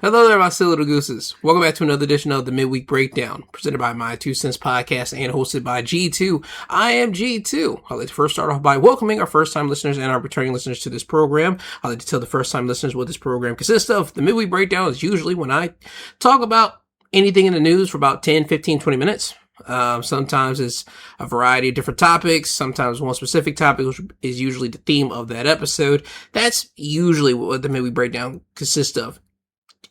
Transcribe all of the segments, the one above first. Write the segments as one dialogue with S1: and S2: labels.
S1: Hello there, my silly little gooses. Welcome back to another edition of the Midweek Breakdown, presented by My Two Cents Podcast and hosted by G2. I am G2. I'd like to first start off by welcoming our first-time listeners and our returning listeners to this program. I'd like to tell the first-time listeners what this program consists of. The Midweek Breakdown is usually when I talk about anything in the news for about 10, 15, 20 minutes. Sometimes it's a variety of different topics. Sometimes one specific topic, which is usually the theme of that episode. That's usually what the Midweek Breakdown consists of.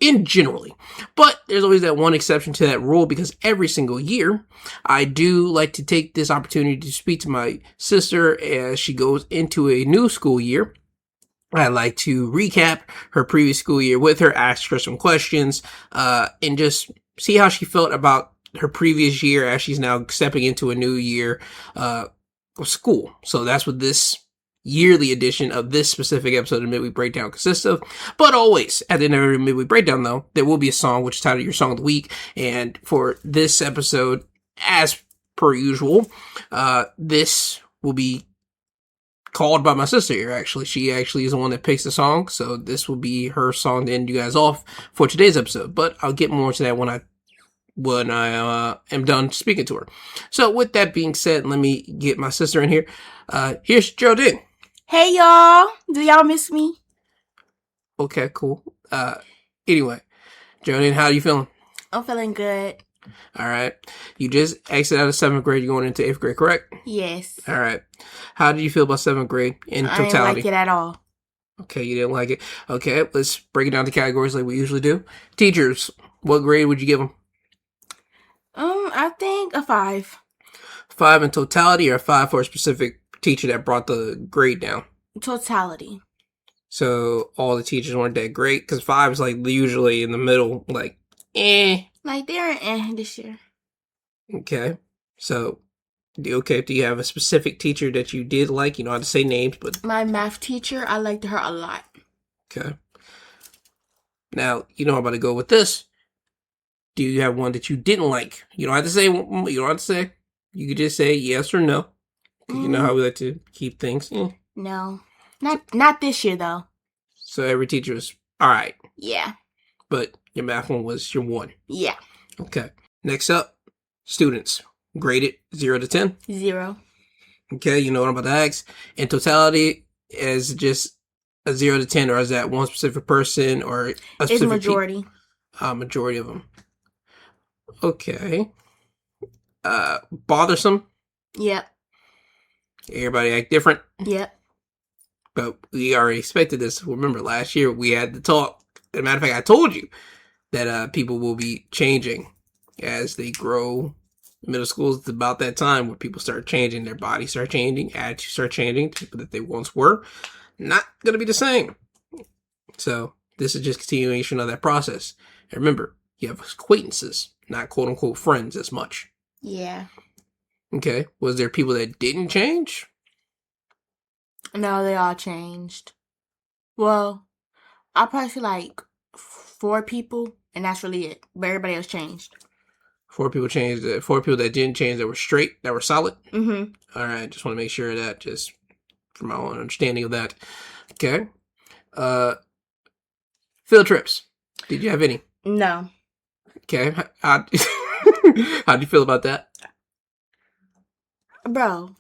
S1: Generally. But there's always that one exception to that rule, because every single year I do like to take this opportunity to speak to my sister as she goes into a new school year. I like to recap her previous school year with her, ask her some questions, and just see how she felt about her previous year as she's now stepping into a new year of school. So that's what this yearly edition of this specific episode of Midweek Breakdown consists of. But always, at the end of every Midweek Breakdown, though, there will be a song which is titled Your Song of the Week. And for this episode, as per usual, this will be called by my sister here, actually. She actually is the one that picks the song, so this will be her song to end you guys off for today's episode. But I'll get more to that when I am done speaking to her. So with that being said, let me get my sister in here. Here's Geraldine.
S2: Hey y'all, do y'all miss me?
S1: Okay, cool. Anyway, Geraldine, how are you feeling?
S2: I'm feeling good.
S1: All right. You just exited out of 7th grade, you're going into 8th grade, correct?
S2: Yes.
S1: All right. How did you feel about 7th grade in totality?
S2: I didn't like it at all.
S1: Okay, you didn't like it. Okay, let's break it down to categories like we usually do. Teachers, what grade would you give them?
S2: I think a 5.
S1: 5 in totality, or a 5 for a specific teacher that brought the grade down?
S2: Totality.
S1: So all the teachers weren't that great, because 5 is like usually in the middle, like
S2: Like they're this year.
S1: Okay, so do you have a specific teacher that you did like? You don't have to say names, but
S2: my math teacher, I liked her a lot.
S1: Okay. Now you know I'm about to go with this. Do you have one that you didn't like? You don't have to say. You could just say yes or no. You know how we like to keep things.
S2: No, not this year though.
S1: So every teacher was all right.
S2: Yeah.
S1: But your math one was your 1.
S2: Yeah.
S1: Okay. Next up, students graded 0 to 10.
S2: 0.
S1: Okay. You know what I'm about to ask. In totality, is it just a 0 to 10, or is that one specific person or a specific?
S2: It's majority.
S1: Majority of them. Okay. Bothersome?
S2: Yep.
S1: Everybody act different?
S2: Yep.
S1: But we already expected this. Remember, last year we had the talk. As a matter of fact, I told you that people will be changing as they grow. Middle school is about that time where people start changing. Their bodies start changing. Attitudes start changing. People that they once were not going to be the same. So this is just continuation of that process. And remember, you have acquaintances, not quote-unquote friends as much.
S2: Yeah.
S1: Okay. Was there people that didn't change?
S2: No, they all changed. Well, I'll probably say like 4 people, and that's really it. But everybody else changed.
S1: 4 people changed. 4 people that didn't change, that were straight, that were solid?
S2: Mm-hmm.
S1: All right. Just want to make sure of that, just from my own understanding of that. Okay. Field trips. Did you have any?
S2: No.
S1: Okay. How'd you feel about that?
S2: Bro,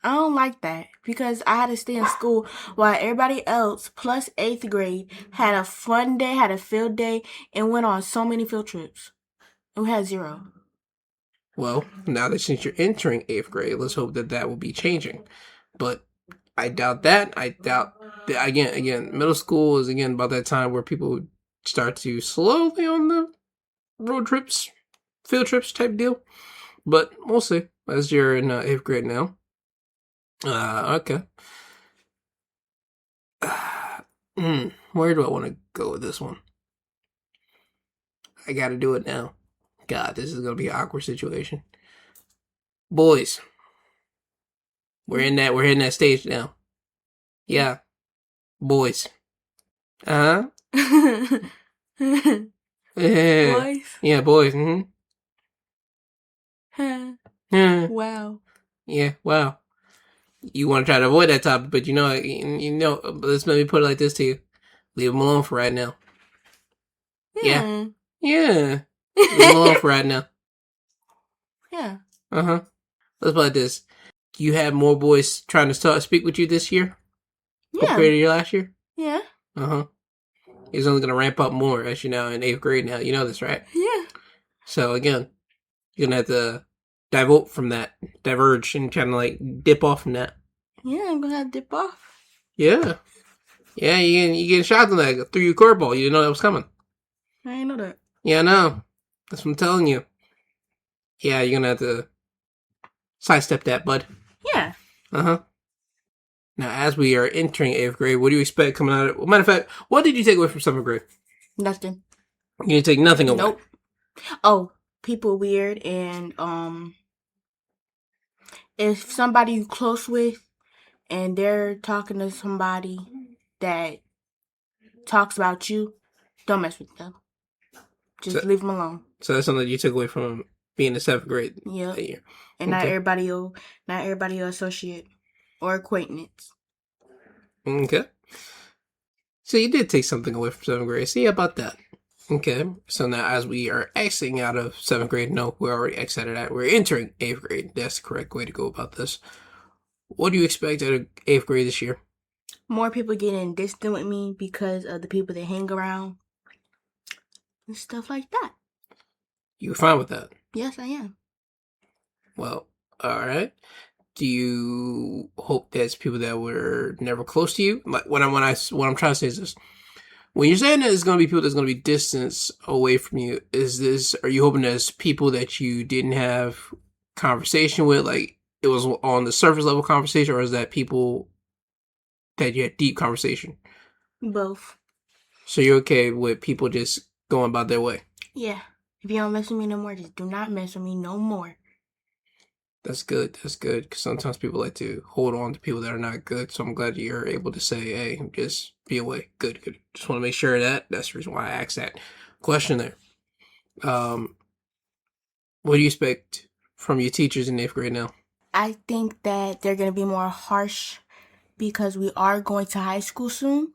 S2: I don't like that, because I had to stay in school while everybody else, plus 8th grade, had a fun day, had a field day, and went on so many field trips. And we had 0.
S1: Well, now that since you're entering 8th grade, let's hope that will be changing. But I doubt that. I doubt that, again, middle school is again about that time where people start to slowly on the road trips, field trips type deal. But we'll see, as you're in 8th grade now. Okay. Where do I want to go with this one? I gotta do it now. God, this is gonna be an awkward situation. Boys. We're in that stage now. Yeah. Boys. Uh-huh.
S2: Boys?
S1: Yeah, boys. Mm-hmm.
S2: Wow.
S1: Yeah, wow. You want to try to avoid that topic, but let's maybe put it like this to you. Leave them alone for right now. Yeah. Yeah. Leave him alone for right now.
S2: Yeah.
S1: Uh-huh. Let's put it this. Do you have more boys trying to speak with you this year compared
S2: Yeah.
S1: to your last year?
S2: Yeah.
S1: Uh-huh. He's only going to ramp up more as you know in 8th grade now. You know this, right?
S2: Yeah.
S1: So, again, you're going to have to diverge, and kind of like dip off from that.
S2: Yeah, I'm gonna have to dip off.
S1: Yeah. Yeah, you get shot in the leg through your curveball. You didn't know that was coming.
S2: I didn't know that.
S1: Yeah, I know. That's what I'm telling you. Yeah, you're going to have to sidestep that, bud.
S2: Yeah.
S1: Uh-huh. Now, as we are entering 8th grade, what do you expect coming out of it? Matter of fact, what did you take away from 7th grade?
S2: Nothing.
S1: You didn't take nothing away.
S2: Nope. Oh, people weird, and if somebody you close with and they're talking to somebody that talks about you, don't mess with them. Just leave them alone.
S1: So that's something you took away from being in 7th grade
S2: Yep.
S1: that year.
S2: And not everybody will associate or acquaintance.
S1: Okay. So you did take something away from 7th grade. See about that. Okay. So now as we are exiting out of 7th grade, no, we're already exited out. We're entering 8th grade. That's the correct way to go about this. What do you expect out of 8th grade this year?
S2: More people getting distant with me because of the people that hang around and stuff like that.
S1: You're fine with that?
S2: Yes, I am.
S1: Well, all right. Do you hope that's people that were never close to you? Like what I'm trying to say is this: when you're saying that it's going to be people that's going to be distance away from you, are you hoping there's people that you didn't have conversation with, like it was on the surface level conversation, or is that people that you had deep conversation?
S2: Both.
S1: So you're okay with people just going about their way?
S2: Yeah. If you don't mess with me no more, just do not mess with me no more.
S1: That's good. That's good. Because sometimes people like to hold on to people that are not good. So I'm glad you're able to say, hey, just be away. Good, good. Just want to make sure that's the reason why I asked that question there. What do you expect from your teachers in 8th grade now?
S2: I think that they're going to be more harsh because we are going to high school soon.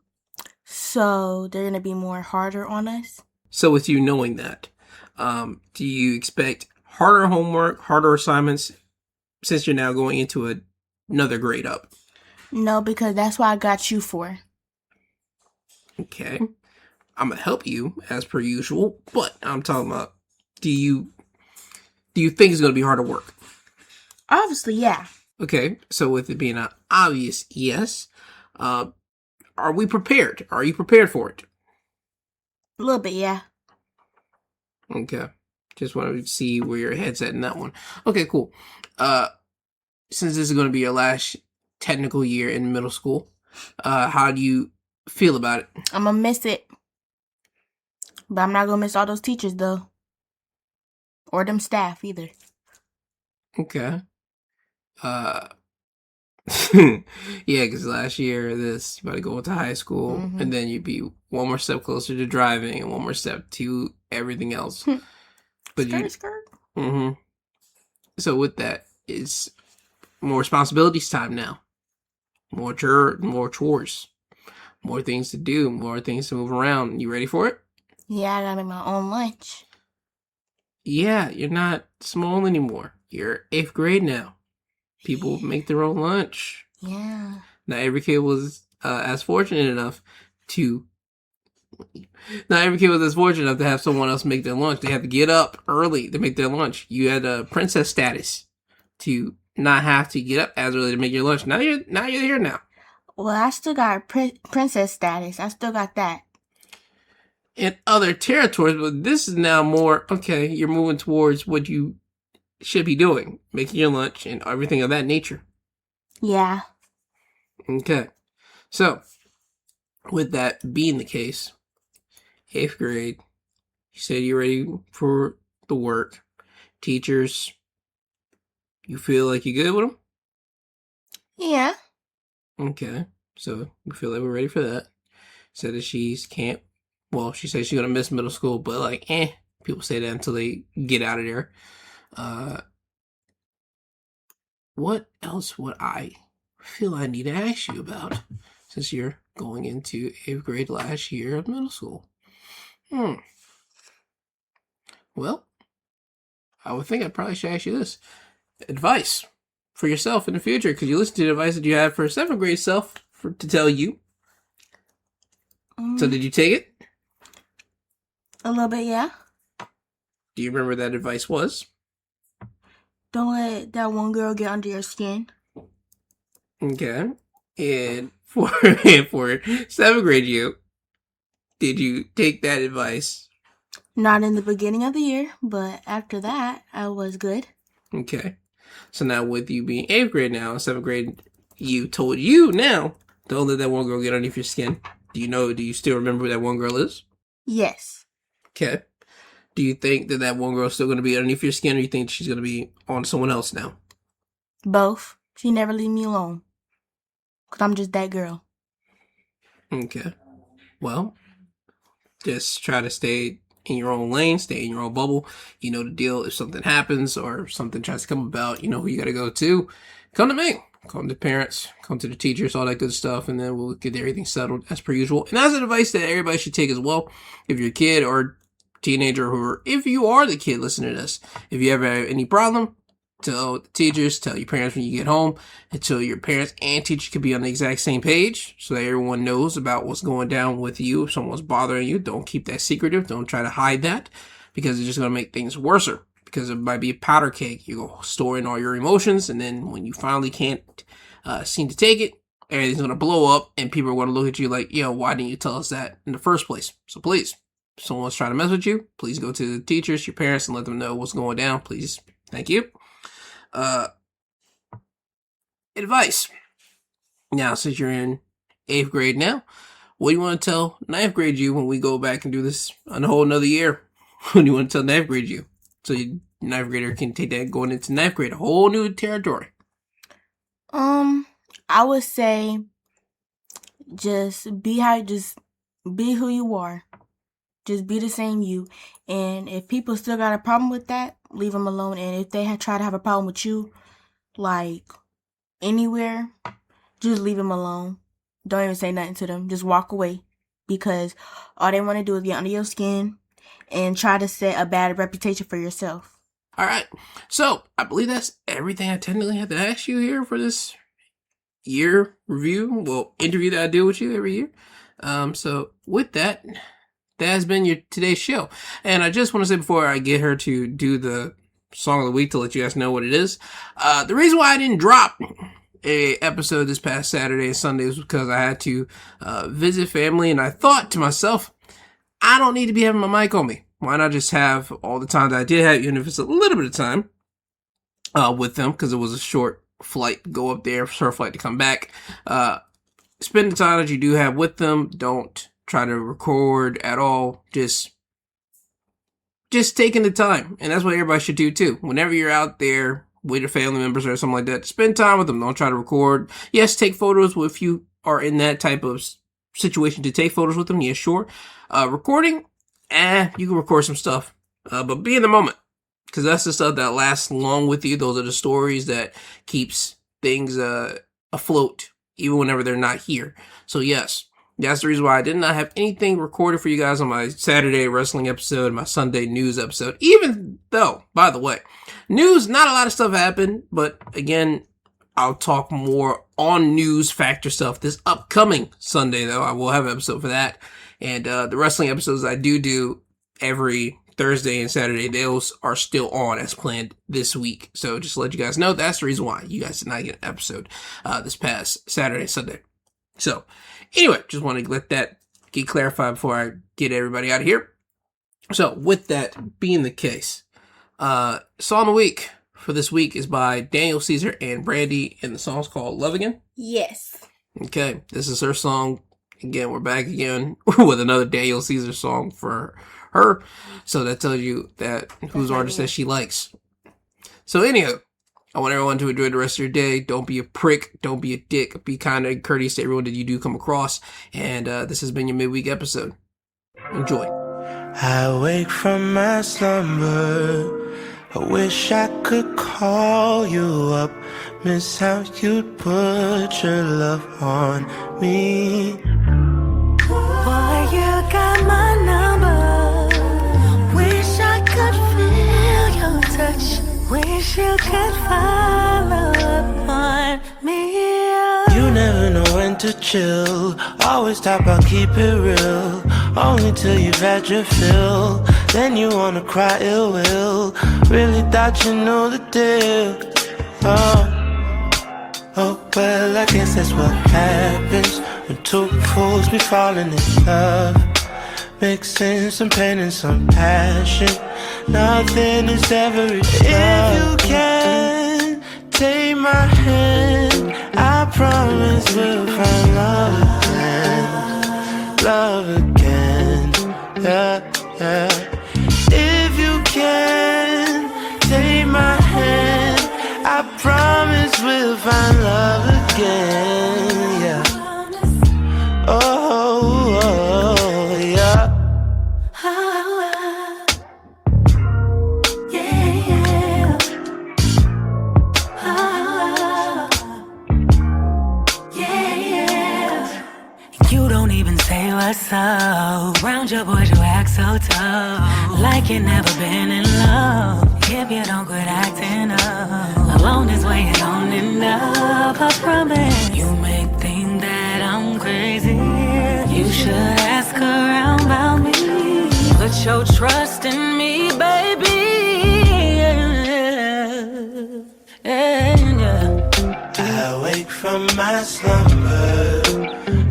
S2: So they're going to be more harder on us.
S1: So with you knowing that, do you expect harder homework, harder assignments, since you're now going into another grade up?
S2: No, because that's what I got you for.
S1: Okay. I'm going to help you as per usual, but I'm talking about, do you think it's going to be harder work?
S2: Obviously, yeah.
S1: Okay, so with it being an obvious yes, are we prepared? Are you prepared for it?
S2: A little bit, yeah.
S1: Okay. Just want to see where your head's at in that one. Okay, cool. Since this is going to be your last technical year in middle school, how do you feel about it?
S2: I'm going to miss it. But I'm not going to miss all those teachers, though. Or them staff, either.
S1: Okay. Yeah, because last year, you about to go into high school, and then you'd be one more step closer to driving and one more step to everything else. But
S2: skirt.
S1: Mm-hmm. So with that, it's more responsibilities time now. More chores. More things to do. More things to move around. You ready for it?
S2: Yeah, I gotta make my own lunch.
S1: Yeah, you're not small anymore. You're 8th grade now. People make their own lunch.
S2: Yeah.
S1: Not every kid was as fortunate enough to have someone else make their lunch. They had to get up early to make their lunch. You had a princess status to not have to get up as early to make your lunch. Now you're here now.
S2: Well, I still got princess status. I still got that.
S1: In other territories, but this is now more, okay, you're moving towards what you should be doing, making your lunch and everything of that nature.
S2: Yeah.
S1: Okay. So, with that being the case, 8th grade, you said you're ready for the work. Teachers, you feel like you're good with them?
S2: Yeah.
S1: Okay. So, you feel like we're ready for that. Said that she says she's going to miss middle school, but like, people say that until they get out of there. What else would I feel I need to ask you about since you're going into 8th grade last year of middle school? Well, I would think I probably should ask you this. Advice for yourself in the future, because you listen to the advice that you have for 7th grade self to tell you. So did you take it?
S2: A little bit, yeah.
S1: Do you remember what that advice was?
S2: Don't let that one girl get under your skin.
S1: Okay. And for 7th grade you, did you take that advice?
S2: Not in the beginning of the year, but after that, I was good.
S1: Okay. So now with you being 8th grade now, 7th grade, you told you now, don't let that one girl get underneath your skin. Do you still remember who that one girl is?
S2: Yes.
S1: Okay. Do you think that one girl is still going to be underneath your skin, or you think she's going to be on someone else now?
S2: Both. She never leave me alone. Because I'm just that girl.
S1: Okay. Well, just try to stay in your own lane, stay in your own bubble. You know the deal. If something happens or something tries to come about, you know who you got to go to. Come to me. Come to parents. Come to the teachers, all that good stuff, and then we'll get everything settled as per usual. And that's an advice that everybody should take as well. If you're a kid or teenager, or if you are the kid listening to this, if you ever have any problem, tell the teachers, tell your parents when you get home, until your parents and teachers can be on the exact same page so that everyone knows about what's going down with you. If someone's bothering you, don't keep that secretive. Don't try to hide that, because it's just going to make things worse, because it might be a powder keg. You go store in all your emotions, and then when you finally can't seem to take it, everything's going to blow up, and people are going to look at you like, yo, why didn't you tell us that in the first place? So please, if someone's trying to mess with you, please go to the teachers, your parents, and let them know what's going down. Please. Thank you. Advice. Now, since you're in 8th grade now, what do you want to tell 9th grade you when we go back and do this on a whole another year? What do you want to tell 9th grade you? So your 9th grader can take that going into 9th grade, a whole new territory.
S2: I would say just be who you are. Just be the same you. And if people still got a problem with that, leave them alone. And if they try to have a problem with you, like anywhere, just leave them alone. Don't even say nothing to them. Just walk away, because all they want to do is get under your skin and try to set a bad reputation for yourself.
S1: All right. So I believe that's everything I technically have to ask you here for this year review, interview that I do with you every year. So with that has been today's show. And I just want to say, before I get her to do the song of the week, to let you guys know what it is, the reason why I didn't drop a episode this past Saturday and Sunday was because I had to visit family, and I thought to myself, I don't need to be having my mic on me. Why not just have all the time that I did have, even if it's a little bit of time, with them, because it was a short flight, go up there, short flight to come back. Spend the time that you do have with them. Don't try to record at all. Just taking the time. And that's what everybody should do too. Whenever you're out there with your family members or something like that, spend time with them. Don't try to record. Yes, take photos if you are in that type of situation to take photos with them. Yeah, sure. Recording, you can record some stuff. But be in the moment, because that's the stuff that lasts long with you. Those are the stories that keeps things afloat, even whenever they're not here. So yes, that's the reason why I did not have anything recorded for you guys on my Saturday wrestling episode, my Sunday news episode. Even though, by the way, news, not a lot of stuff happened, but again, I'll talk more on news factor stuff this upcoming Sunday, though. I will have an episode for that. And the wrestling episodes I do every Thursday and Saturday, those are still on as planned this week. So just to let you guys know, that's the reason why you guys did not get an episode this past Saturday and Sunday. So anyway, just want to let that get clarified before I get everybody out of here. So with that being the case, song of the week for this week is by Daniel Caesar and Brandy, and the song's called Love Again.
S2: Yes.
S1: Okay, this is her song. Again, we're back again with another Daniel Caesar song for her. So that tells you that whose artist that she likes. So anyhow, I want everyone to enjoy the rest of your day. Don't be a prick. Don't be a dick. Be kind and courteous to everyone that you do come across. And this has been your midweek episode. Enjoy.
S3: I wake from my slumber. I wish I could call you up. Miss how you'd put your love on me. Boy, you got my number. Wish I could you could follow up on me. You never know when to chill. Always talk about keep it real. Only till you've had your fill. Then you wanna cry ill will. Really thought you knew the deal. Oh, well, I guess that's what happens when two fools be falling in love. Mixing some pain and some passion. Nothing is ever enough. If you can take my hand, I promise we'll find love again. Love again, yeah. If you can take my hand, I promise we'll find love again, yeah. Oh, yeah. You don't even say what's up. Round your boys, you act so tough. Like you never been in love. If you don't quit acting up, alone this way you don't end up. I promise. You may think that I'm crazy. You should ask around about me. Put your trust in me, baby. I wake from my slumber.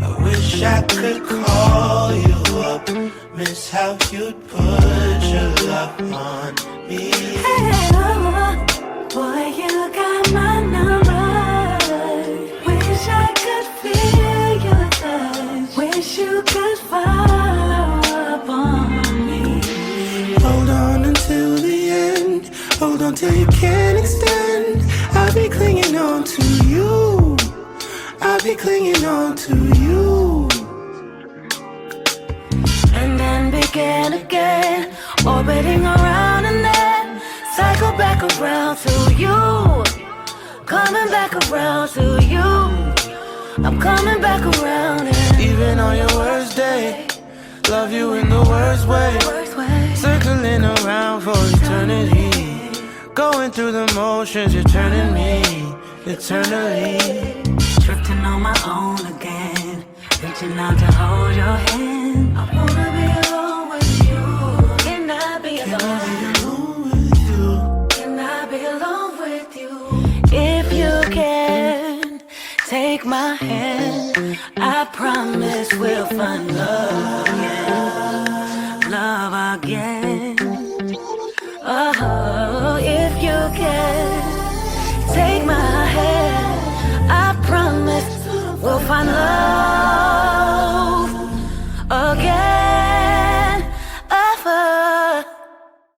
S3: I wish I could call you up. Miss how you'd put your love on me. Hey, boy, you got my number. Wish I could feel your touch. Wish you could follow up on me. Hold on until the end. Hold on till you can't extend. I'll be clinging on to you. I'll be clinging on to you. And then begin again, orbiting around and then cycle back around to you. Coming back around to you. I'm coming back around and even on your worst day, love you in the worst way. Circling around for eternity. Going through the motions, you're turning me eternally. Drifting on my own again. Reaching out to hold your hand. I wanna be alone with you. Can I be alone with you? Can I be alone with you? If you can take my hand, I promise we'll find love again. Love again. Oh, if you can take my hand, I promise we'll find love.